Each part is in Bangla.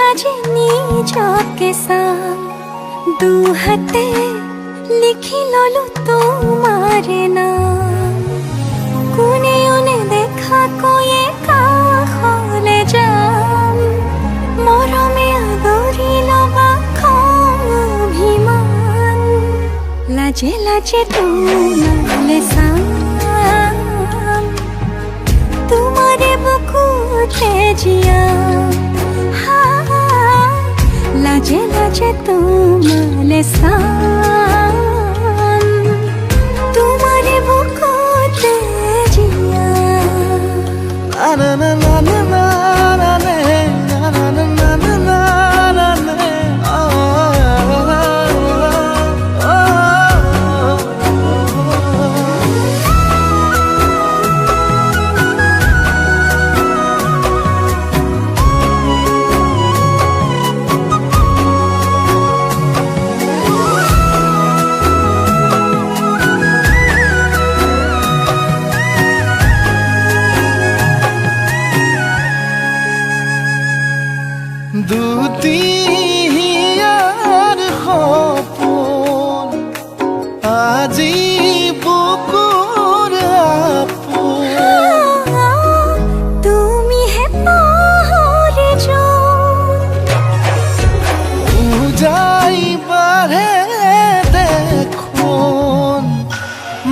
আজি নিজকে চাম দুহাতে লিখি ললো তোমাৰে নাম কোনেও নেদেখা কৈয়ে কাষলে যাম মৰমে আদৰি লবা অভিমান লাজে লাজে তোমালে চাম তোমাৰে বুকুতে জিয়াম লাজে লাজে তোমালে চাম তোমাৰে বুকুতে জিয়াম না না না না না না না না না না না না দুটিয়ার সপোন আজি বুকুৰ আপোন তুমিহে পাহৰি যোন উজাই বাঢ়ে দেখোন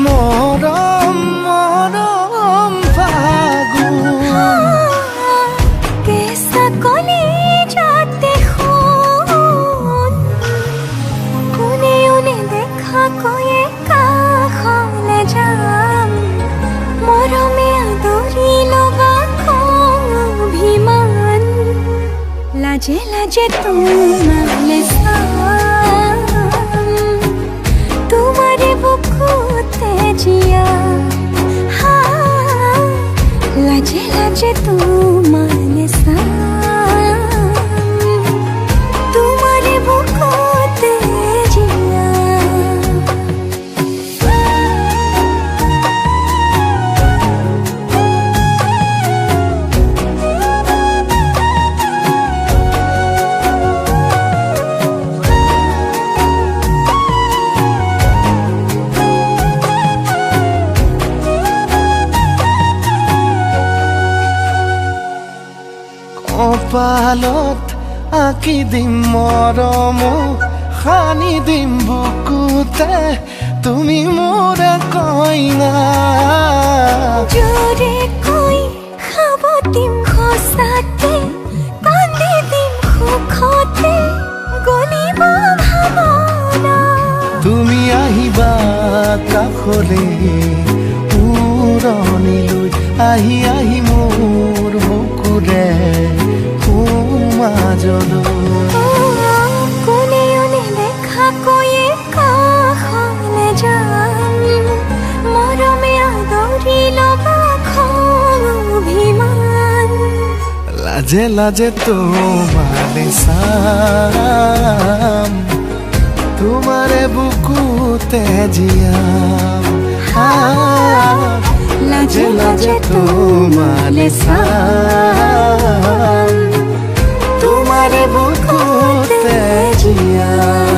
মৰম মৰম ফাগুন কেঁচা কলিজাতে সোণ কোনেও নেদেখা কৈয়ে কাষলে যাম মৰমে আদৰি লবা অভিমান লাজে লাজে তোমালে চাম তোমাৰে বুকুতে জিয়াম লাজে লাজে তোমালে চাম তোমাৰে বুকুতে জিয়াম কপালত আঁকি দিম মৰম সানি দিম বুকুতে তুমি মোৰ কইনা জোৰে কৈ খাব দিম সঁচাতে কান্দি দিম সুখতে গলিব ভাৱনা তুমি আহিবা কাষলে পুৰণিলৈ আহি আহি মোৰ বুকুৰে মাজলৈ কোনেও নেদেখা কৈয়ে কাষলে যাম মৰমে আদৰি লবা অভিমান লাজে লাজে তোমালে চাম তোমাৰে বুকুতে জিয়াম লাজে লাজে তোমালে চাম তোমাৰে বুকুতে জিয়াম